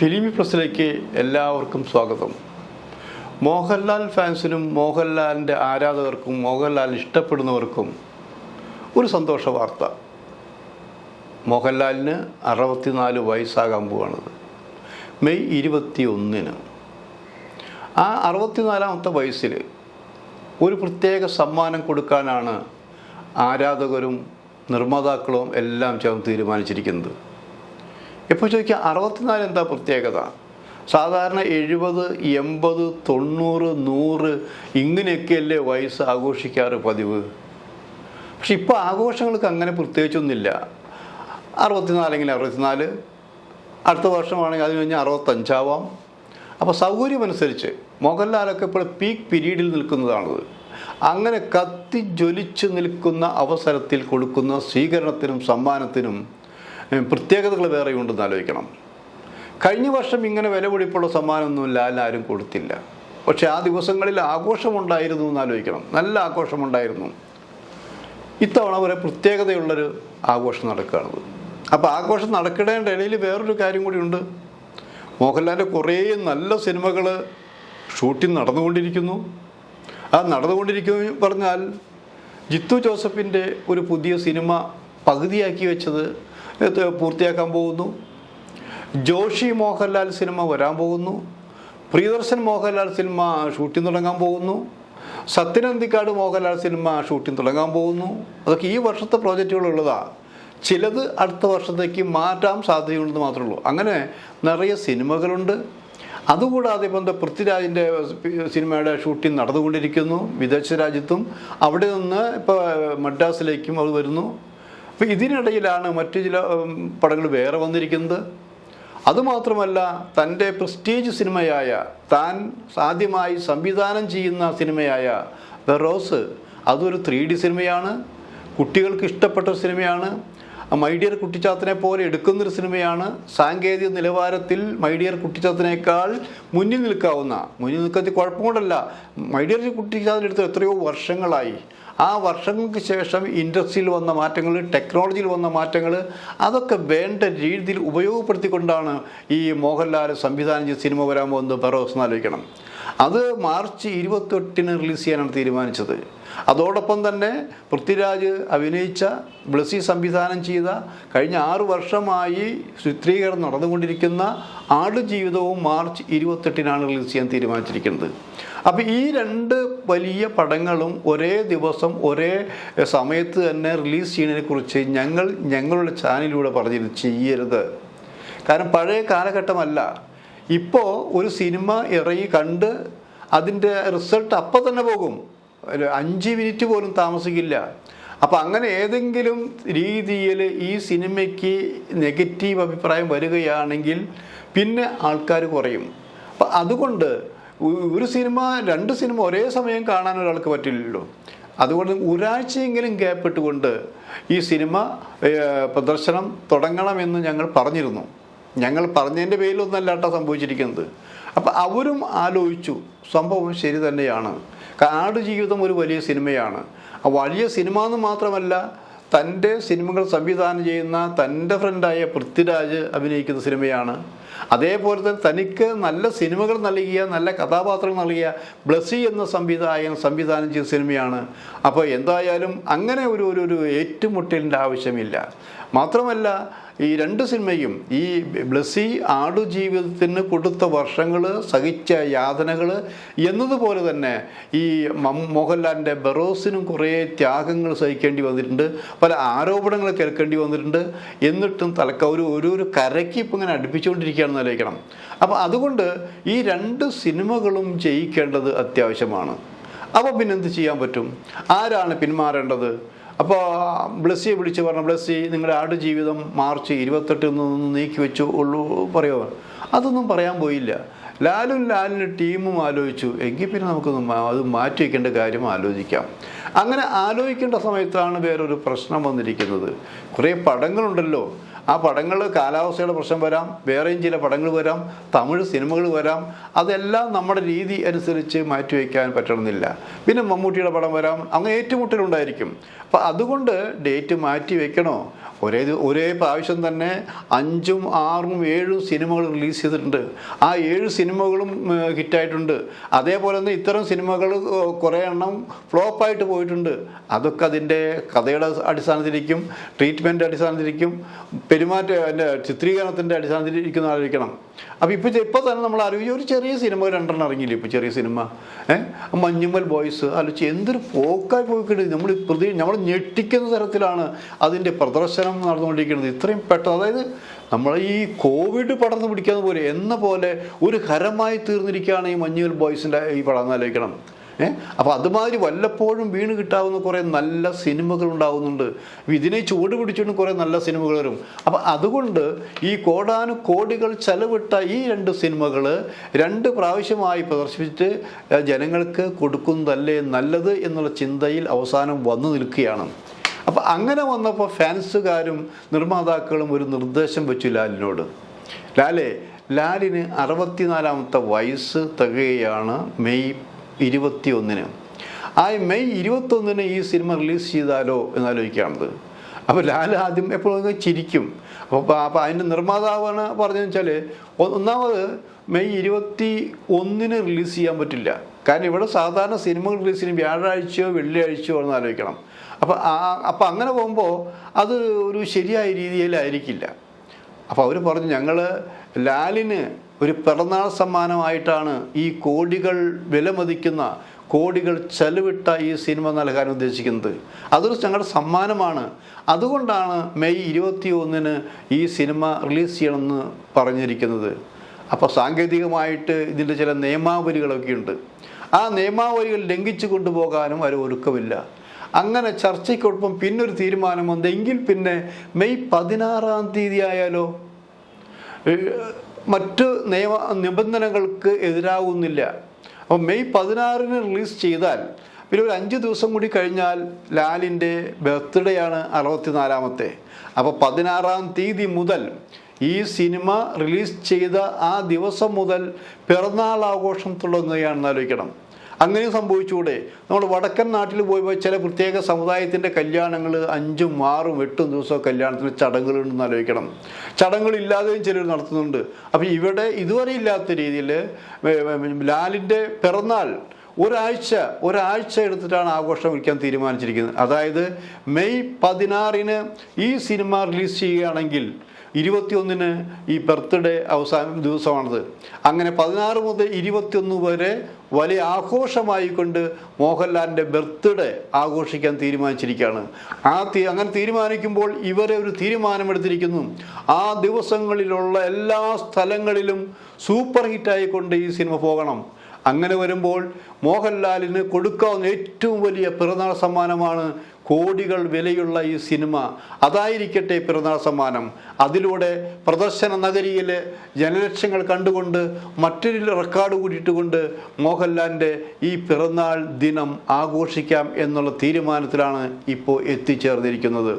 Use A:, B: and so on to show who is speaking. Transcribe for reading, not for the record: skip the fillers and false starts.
A: ഫിലിമി പ്ലസിലേക്ക് എല്ലാവർക്കും സ്വാഗതം. മോഹൻലാൽ ഫാൻസിനും മോഹൻലാലിൻ്റെ ആരാധകർക്കും മോഹൻലാൽ ഇഷ്ടപ്പെടുന്നവർക്കും ഒരു സന്തോഷ വാർത്ത. മോഹൻലാലിന് 64 വയസ്സാകാൻ പോവാണത്. മെയ് 21. ആ 64ാമത്തെ വയസ്സിൽ ഒരു പ്രത്യേക സമ്മാനം കൊടുക്കാനാണ് ആരാധകരും നിർമ്മാതാക്കളും എല്ലാം ചേർന്ന് തീരുമാനിച്ചിരിക്കുന്നത്. ഇപ്പോൾ ചോദിക്കുക 64 എന്താ പ്രത്യേകത? സാധാരണ 70, 80, 90, 100 ഇങ്ങനെയൊക്കെയല്ലേ വയസ്സ് ആഘോഷിക്കാറ് പതിവ്. പക്ഷെ ഇപ്പോൾ ആഘോഷങ്ങൾക്ക് അങ്ങനെ പ്രത്യേകിച്ചൊന്നുമില്ല. 64 64, അടുത്ത വർഷമാണെങ്കിൽ അതിന് കഴിഞ്ഞാൽ 65 ആവാം. അപ്പോൾ സൗകര്യമനുസരിച്ച് മോഹൻലാലൊക്കെ ഇപ്പോൾ പീക്ക് പീരീഡിൽ നിൽക്കുന്നതാണത്. അങ്ങനെ കത്തി ജ്വലിച്ച് നിൽക്കുന്ന അവസരത്തിൽ കൊടുക്കുന്ന സ്വീകരണത്തിനും സമ്മാനത്തിനും പ്രത്യേകതകൾ വേറെ ഉണ്ടെന്ന് ആലോചിക്കണം. കഴിഞ്ഞ വർഷം ഇങ്ങനെ വിലപിടിപ്പുള്ള സമ്മാനമൊന്നും ലാലിനാരും കൊടുത്തില്ല. പക്ഷെ ആ ദിവസങ്ങളിൽ ആഘോഷമുണ്ടായിരുന്നു എന്ന് ആലോചിക്കണം. നല്ല ആഘോഷമുണ്ടായിരുന്നു. ഇത്തവണ ഒരു പ്രത്യേകതയുള്ളൊരു ആഘോഷം നടക്കുകയാണത്. അപ്പോൾ ആഘോഷം നടക്കേണ്ട ഇടയിൽ വേറൊരു കാര്യം കൂടിയുണ്ട്. മോഹൻലാലിൻ്റെ കുറേ നല്ല സിനിമകൾ ഷൂട്ടിംഗ് നടന്നുകൊണ്ടിരിക്കുന്നു. ആ നടന്നുകൊണ്ടിരിക്കുന്നു പറഞ്ഞാൽ ജിത്തു ജോസഫിൻ്റെ ഒരു പുതിയ സിനിമ പകുതിയാക്കി വെച്ചത് പൂർത്തിയാക്കാൻ പോകുന്നു. ജോഷി മോഹൻലാൽ സിനിമ വരാൻ പോകുന്നു. പ്രിയദർശൻ മോഹൻലാൽ സിനിമ ഷൂട്ടിംഗ് തുടങ്ങാൻ പോകുന്നു. സത്യനന്ദിക്കാട് മോഹൻലാൽ സിനിമ ഷൂട്ടിംഗ് തുടങ്ങാൻ പോകുന്നു. അതൊക്കെ ഈ വർഷത്തെ പ്രോജക്റ്റുകളുള്ളതാണ്. ചിലത് അടുത്ത വർഷത്തേക്ക് മാറ്റാൻ സാധ്യതയുണ്ടെന്ന് മാത്രമേ ഉള്ളൂ. അങ്ങനെ നിറയെ സിനിമകളുണ്ട്. അതുകൂടാതെ ഇപ്പം പൃഥ്വിരാജിൻ്റെ സിനിമയുടെ ഷൂട്ടിംഗ് നടന്നുകൊണ്ടിരിക്കുന്നു വിദേശ രാജ്യത്തും. അവിടെ നിന്ന് ഇപ്പോൾ മദ്രാസിലേക്കും അത് വരുന്നു. അപ്പോൾ ഇതിനിടയിലാണ് മറ്റു ചില പടങ്ങൾ വേറെ വന്നിരിക്കുന്നത്. അതുമാത്രമല്ല, തൻ്റെ പ്രസ്റ്റീജ് സിനിമയായ, താൻ ആദ്യമായി സംവിധാനം ചെയ്യുന്ന സിനിമയായ ബെറോസ്, അതൊരു 3D സിനിമയാണ്. കുട്ടികൾക്ക് ഇഷ്ടപ്പെട്ട സിനിമയാണ്. മൈ ഡിയർ കുട്ടിച്ചാത്തനെ പോലെ എടുക്കുന്നൊരു സിനിമയാണ്. സാങ്കേതിക നിലവാരത്തിൽ മൈ ഡിയർ കുട്ടിച്ചാത്തനേക്കാൾ മുന്നിൽ നിൽക്കാത്ത കുഴപ്പം കൊണ്ടല്ല. മൈ ഡിയർ കുട്ടിച്ചാത്തൻ എടുത്ത് എത്രയോ വർഷങ്ങളായി. ആ വർഷങ്ങൾക്ക് ശേഷം ഇൻഡസ്ട്രിയിൽ വന്ന മാറ്റങ്ങൾ, ടെക്നോളജിയിൽ വന്ന മാറ്റങ്ങൾ, അതൊക്കെ വേണ്ട രീതിയിൽ ഉപയോഗപ്പെടുത്തിക്കൊണ്ടാണ് ഈ മോഹൻലാൽ സംവിധാനം ചെയ്ത സിനിമ വരാൻ പോകുന്നത് ബെറോസ് എന്നാലോചിക്കണം. അത് മാർച്ച് 28 റിലീസ് ചെയ്യാനാണ് തീരുമാനിച്ചത്. അതോടൊപ്പം തന്നെ പൃഥ്വിരാജ് അഭിനയിച്ച, ബ്ലസ്സി സംവിധാനം ചെയ്ത, കഴിഞ്ഞ 6 വർഷമായി ചിത്രീകരണം നടന്നുകൊണ്ടിരിക്കുന്ന ആടുജീവിതവും മാർച്ച് 28 റിലീസ് ചെയ്യാൻ തീരുമാനിച്ചിരിക്കുന്നത്. അപ്പോൾ ഈ 2 വലിയ പടങ്ങളും ഒരേ ദിവസം ഒരേ സമയത്ത് തന്നെ റിലീസ് ചെയ്യുന്നതിനെക്കുറിച്ച് ഞങ്ങളുടെ ചാനലിലൂടെ പറഞ്ഞിരുന്നു, ചെയ്യരുത്. കാരണം പഴയ കാലഘട്ടമല്ല. ഇപ്പോൾ ഒരു സിനിമ ഇറങ്ങി കണ്ട് അതിൻ്റെ റിസൾട്ട് അപ്പം തന്നെ പോകും. 5 മിനിറ്റ് പോലും താമസിക്കില്ല. അപ്പം അങ്ങനെ ഏതെങ്കിലും രീതിയിൽ ഈ സിനിമയ്ക്ക് നെഗറ്റീവ് അഭിപ്രായം വരികയാണെങ്കിൽ പിന്നെ ആൾക്കാർ കുറയും. അപ്പം അതുകൊണ്ട് ഒരു സിനിമ 2 സിനിമ ഒരേ സമയം കാണാൻ ഒരാൾക്ക് പറ്റില്ലല്ലോ. അതുകൊണ്ട് ഒരാഴ്ചയെങ്കിലും ഗ്യാപ്പ് ഇട്ടുകൊണ്ട് ഈ സിനിമ പ്രദർശനം തുടങ്ങണമെന്ന് ഞങ്ങൾ പറഞ്ഞിരുന്നു. ഞങ്ങൾ പറഞ്ഞതിൻ്റെ പേരിലൊന്നല്ല കേട്ടോ സംഭവിച്ചിരിക്കുന്നത്. അപ്പം അവരും ആലോചിച്ചു, സംഭവം ശരി തന്നെയാണ്. ആടുജീവിതം ഒരു വലിയ സിനിമയാണ്. ആ വലിയ സിനിമ എന്ന് മാത്രമല്ല, തൻ്റെ സിനിമകൾ സംവിധാനം ചെയ്യുന്ന തൻ്റെ ഫ്രണ്ടായ പൃഥ്വിരാജ് അഭിനയിക്കുന്ന സിനിമയാണ്. അതേപോലെ തന്നെ തനിക്ക് നല്ല സിനിമകൾ നൽകിയ, നല്ല കഥാപാത്രങ്ങൾ നൽകിയ ബ്ലസ്സി എന്ന സംവിധാനം ചെയ്ത സിനിമയാണ്. അപ്പോൾ എന്തായാലും അങ്ങനെ ഒരു ഏറ്റുമുട്ടലിൻ്റെ ആവശ്യമില്ല. മാത്രമല്ല, ഈ 2 സിനിമയും, ഈ ബ്ലസ്സി ആടുജീവിതത്തിന് കൊടുത്ത വർഷങ്ങൾ, സഹിച്ച യാതനകൾ എന്നതുപോലെ തന്നെ ഈ മോഹൻലാലിൻ്റെ ബെറോസിനും കുറേ ത്യാഗങ്ങൾ സഹിക്കേണ്ടി വന്നിട്ടുണ്ട്. പല ആരോപണങ്ങൾ കേൾക്കേണ്ടി വന്നിട്ടുണ്ട്. എന്നിട്ടും ഒരു കരയ്ക്ക് ഇപ്പം ഇങ്ങനെ അടുപ്പിച്ചുകൊണ്ടിരിക്കുകയാണെന്ന് ആലോചിക്കണം. അപ്പോൾ അതുകൊണ്ട് ഈ 2 സിനിമകളും ജയിക്കേണ്ടത് അത്യാവശ്യമാണ്. അപ്പോൾ പിന്നെ എന്ത് ചെയ്യാൻ പറ്റും? ആരാണ് പിന്മാറേണ്ടത്? അപ്പോൾ ബ്ലസ്സിയെ വിളിച്ച് പറഞ്ഞു, ബ്ലസ്സി നിങ്ങളുടെ ആടുജീവിതം മാർച്ച് 28 നീക്കി വെച്ചു ഉള്ളൂ പറയുമോ? അതൊന്നും പറയാൻ പോയില്ല. ലാലിൻ്റെ ടീമും ആലോചിച്ചു. എങ്കിൽ പിന്നെ നമുക്കൊന്ന് അത് മാറ്റി വയ്ക്കേണ്ട കാര്യം ആലോചിക്കാം. അങ്ങനെ ആലോചിക്കേണ്ട സമയത്താണ് വേറൊരു പ്രശ്നം വന്നിരിക്കുന്നത്. കുറേ പടങ്ങളുണ്ടല്ലോ. ആ പടങ്ങൾ കാലാവസ്ഥയുടെ പ്രശ്നം വരാം, വേറെയും ചില പടങ്ങൾ വരാം, തമിഴ് സിനിമകൾ വരാം. അതെല്ലാം നമ്മുടെ രീതി അനുസരിച്ച് മാറ്റിവെക്കാൻ പറ്റണമെന്നില്ല. പിന്നെ മമ്മൂട്ടിയുടെ പടം വരാം. അങ്ങനെ ഏറ്റുമുട്ടലുണ്ടായിരിക്കും. അപ്പം അതുകൊണ്ട് ഡേറ്റ് മാറ്റി വെക്കണോ ഒരേ പ്രാവശ്യം തന്നെ 5ഉം 6ഉം 7ഉം സിനിമകൾ റിലീസ് ചെയ്തിട്ടുണ്ട്. ആ 7 സിനിമകളും ഹിറ്റായിട്ടുണ്ട്. അതേപോലെ തന്നെ ഇത്തരം സിനിമകൾ കുറേ എണ്ണം ഫ്ലോപ്പായിട്ട് പോയിട്ടുണ്ട്. അതൊക്കെ അതിൻ്റെ കഥയുടെ അടിസ്ഥാനത്തിലിരിക്കും, ട്രീറ്റ്മെൻറ്റ് അടിസ്ഥാനത്തിലിരിക്കും, ചിത്രീകരണത്തിൻ്റെ അടിസ്ഥാനത്തിലിരിക്കുന്ന ആലോചിക്കണം. അപ്പോൾ ഇപ്പോൾ തന്നെ നമ്മൾ ആലോചിച്ച് ഒരു ചെറിയ സിനിമ 2 ഇറങ്ങിയില്ലേ, ഇപ്പോൾ ചെറിയ സിനിമ മഞ്ഞുമ്മൽ ബോയ്സ് ആലോചിച്ച് എന്തൊരു പോക്കായി പോയിക്കിട്ട് നമ്മൾ ഞെട്ടിക്കുന്ന തരത്തിലാണ് അതിൻ്റെ പ്രദർശനം നടന്നുകൊണ്ടിരിക്കുന്നത്. ഇത്രയും പെട്ടെന്ന്, അതായത് നമ്മൾ ഈ കോവിഡ് പടർന്നു പിടിക്കാതെ പോലെ എന്ന പോലെ ഒരു ഹരമായി തീർന്നിരിക്കുകയാണ് ഈ മഞ്ഞുമ്മൽ ബോയ്സിൻ്റെ ഈ പടം എന്ന് ആലോചിക്കണം. അപ്പോൾ അതുമാതിരി വല്ലപ്പോഴും വീണ് കിട്ടാവുന്ന കുറേ നല്ല സിനിമകൾ ഉണ്ടാകുന്നുണ്ട്. ഇതിനെ ചുവട് പിടിച്ചുകൊണ്ട് കുറേ നല്ല സിനിമകൾ വരും. അപ്പോൾ അതുകൊണ്ട് ഈ കോടികൾ ചെലവിട്ട ഈ 2 സിനിമകൾ 2 പ്രാവശ്യമായി പ്രദർശിപ്പിച്ച് ജനങ്ങൾക്ക് കൊടുക്കുന്നതല്ലേ നല്ലത് എന്നുള്ള ചിന്തയിൽ അവസാനം വന്നു നിൽക്കുകയാണ്. അപ്പോൾ അങ്ങനെ വന്നപ്പോൾ ഫാൻസുകാരും നിർമ്മാതാക്കളും ഒരു നിർദ്ദേശം വെച്ചു ലാലിനോട്. ലാലിന് 64ാമത്തെ വയസ്സ് തികയാണ് മെയ് 21. ആ മെയ് 21 ഈ സിനിമ റിലീസ് ചെയ്താലോ എന്നാലോചിക്കുകയാണത്. അപ്പോൾ ലാൽ ആദ്യം എപ്പോഴും ചിരിക്കും. അപ്പോൾ അതിൻ്റെ നിർമ്മാതാവാണ് പറഞ്ഞതെന്ന് വെച്ചാൽ, ഒന്നാമത് മെയ് 21 റിലീസ് ചെയ്യാൻ പറ്റില്ല. കാരണം ഇവിടെ സാധാരണ സിനിമകൾ റിലീസ് ചെയ്യും വ്യാഴാഴ്ചയോ വെള്ളിയാഴ്ചയോ എന്ന് ആലോചിക്കണം. അപ്പോൾ അങ്ങനെ പോകുമ്പോൾ അത് ഒരു ശരിയായ രീതിയിലായിരിക്കില്ല. അപ്പോൾ അവർ പറഞ്ഞു, ഞങ്ങൾ ലാലിന് ഒരു പിറന്നാൾ സമ്മാനമായിട്ടാണ് ഈ കോടികൾ വിലമതിക്കുന്ന, കോടികൾ ചെലവിട്ട ഈ സിനിമ നൽകാൻ ഉദ്ദേശിക്കുന്നത്. അതൊരു ഞങ്ങളുടെ സമ്മാനമാണ്. അതുകൊണ്ടാണ് മെയ് 21 ഈ സിനിമ റിലീസ് ചെയ്യണമെന്ന് പറഞ്ഞിരിക്കുന്നത്. അപ്പോൾ സാങ്കേതികമായിട്ട് ഇതിൻ്റെ ചില നിയമാവലികളൊക്കെ ഉണ്ട്. ആ നിയമാവലികൾ ലംഘിച്ചു കൊണ്ടുപോകാനും അവർ ഒരുക്കമില്ല. അങ്ങനെ ചർച്ചയ്ക്കൊപ്പം പിന്നൊരു തീരുമാനം വന്നെങ്കിൽ പിന്നെ മെയ് 16-ാം തീയതി ആയാലോ? മറ്റ് നിബന്ധനകൾക്ക് എതിരാകുന്നില്ല. അപ്പോൾ മെയ് 16-ന് റിലീസ് ചെയ്താൽ പിന്നെ ഒരു 5 ദിവസം കൂടി കഴിഞ്ഞാൽ ലാലിൻ്റെ ബർത്ത്ഡേ ആണ് 64ാമത്തെ. അപ്പോൾ 16-ാം തീയതി മുതൽ ഈ സിനിമ റിലീസ് ചെയ്ത ആ ദിവസം മുതൽ പിറന്നാൾ ആഘോഷം തുടങ്ങുകയാണെന്ന് ആലോചിക്കണം. അങ്ങനെ സംഭവിച്ചുകൂടെ? നമ്മൾ വടക്കൻ നാട്ടിൽ പോയി ചില പ്രത്യേക സമുദായത്തിൻ്റെ കല്യാണങ്ങൾ 5ഉം 6ഉം 8ഉം ദിവസം കല്യാണത്തിന് ചടങ്ങുകളുണ്ടെന്ന് ആലോചിക്കണം. ചടങ്ങുകളില്ലാതെയും ചിലർ നടത്തുന്നുണ്ട്. അപ്പോൾ ഇവിടെ ഇതുവരെ ഇല്ലാത്ത രീതിയിൽ ലാലിൻ്റെ പിറന്നാൾ ഒരാഴ്ച എടുത്തിട്ടാണ് ആഘോഷം വയ്ക്കാൻ തീരുമാനിച്ചിരിക്കുന്നത്. അതായത് മെയ് 16-ന് ഈ സിനിമ റിലീസ് ചെയ്യുകയാണെങ്കിൽ 21-ന് ഈ ബർത്ത്ഡേ അവസാന ദിവസമാണത്. അങ്ങനെ 16 മുതൽ 21 വരെ വലിയ ആഘോഷമായിക്കൊണ്ട് മോഹൻലാലിൻ്റെ ബർത്ത്ഡേ ആഘോഷിക്കാൻ തീരുമാനിച്ചിരിക്കുകയാണ്. അങ്ങനെ തീരുമാനിക്കുമ്പോൾ ഇവരെ ഒരു തീരുമാനമെടുത്തിരിക്കുന്നു. ആ ദിവസങ്ങളിലുള്ള എല്ലാ സ്ഥലങ്ങളിലും സൂപ്പർ ഹിറ്റായിക്കൊണ്ട് ഈ സിനിമ പോകണം. അങ്ങനെ വരുമ്പോൾ മോഹൻലാലിന് കൊടുക്കാവുന്ന ഏറ്റവും വലിയ പിറന്നാൾ സമ്മാനമാണ് കോടികൾ വിലയുള്ള ഈ സിനിമ. അതായിരിക്കട്ടെ പിറന്നാൾ സമ്മാനം. അതിലൂടെ പ്രദർശന നഗരിയിൽ ജനലക്ഷങ്ങൾ കണ്ടുകൊണ്ട് മറ്റൊരു റെക്കോർഡ് കൂടിയിട്ടുകൊണ്ട് മോഹൻലാലിൻ്റെ ഈ പിറന്നാൾ ദിനം ആഘോഷിക്കാം എന്നുള്ള തീരുമാനത്തിലാണ് ഇപ്പോൾ എത്തിച്ചേർന്നിരിക്കുന്നത്.